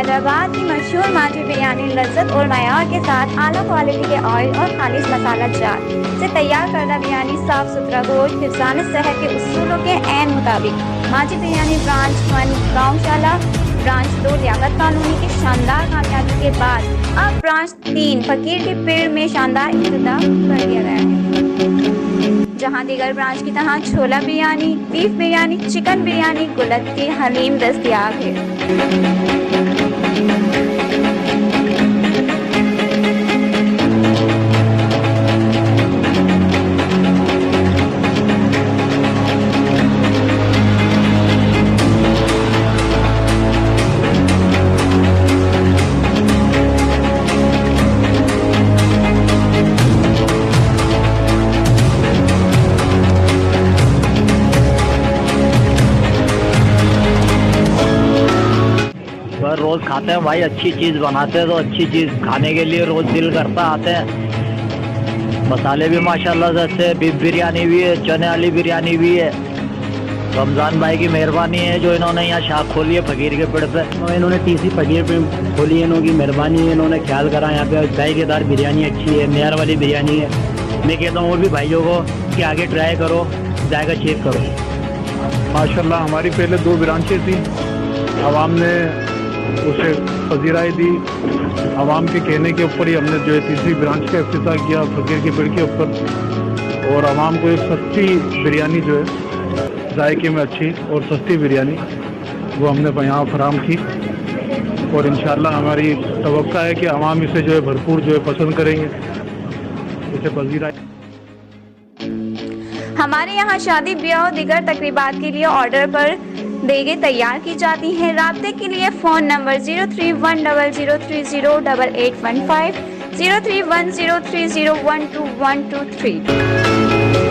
हैदराबाद की मशहूर माजी बिरयानी लज्जत और मयार के साथ आला क्वालिटी के ऑयल और खालिश मसाला जार से तैयार करदा बिरयानी साफ सुथरा गोश्त हिफ्ज़ान सेहत के उसूलों के ऐन मुताबिक Maaji biryani branch 1 Gaonshala branch 2 Liaquat colony की शानदार कामयाबी के बाद अब ब्रांच 3 फकीर के पेड़ में शानदार इब्तिदा कर दिया गया है, जहां दीगर ब्रांच की तरह छोला बिरयानी, बीफ बिरयानी, चिकन बिरयानी, गुलत्ती, हलीम दस्तयाब है। पर रोज़ खाते हैं भाई, अच्छी चीज़ बनाते हैं तो अच्छी चीज़ खाने के लिए रोज़ दिल करता आते हैं। मसाले भी माशाल्लाह से अच्छे, बीफ बिरयानी भी है, चने वाली बिरयानी भी है। रमज़ान भाई की मेहरबानी है जो इन्होंने यहाँ शाख खोली है फकीर के पेड़ पे। इन्होंने तीसरी फकीर पे खोली है, इन्होंने मेहरबानी है, इन्होंने ख्याल करा। यहाँ पे जायकेदार बिरयानी अच्छी है, मेयर वाली बिरयानी है। मैं कहता हूँ और भी भाइयों को कि आगे ट्राई करो, जायका चेक करो। माशाल्लाह हमारी पहले 2 ब्रांचें थी, आवाम ने उसे पजीराई दी। आवाम के कहने के ऊपर ही हमने जो है तीसरी ब्रांच का इफ्तिताह किया फकीर के पेड़ के ऊपर। और आवाम को एक सस्ती बिरयानी जो है जायके में अच्छी और सस्ती बिरयानी वो हमने यहाँ फराम की। और इंशाल्लाह हमारी तवक्का है कि आवाम इसे जो है भरपूर जो है पसंद करेंगे, इसे पजीराई। हमारे यहाँ शादी ब्याह और दीगर तकरीबात के लिए ऑर्डर पर देगे तैयार की जाती हैं। राब्ते के लिए फ़ोन नंबर 0310030815, 0310301223।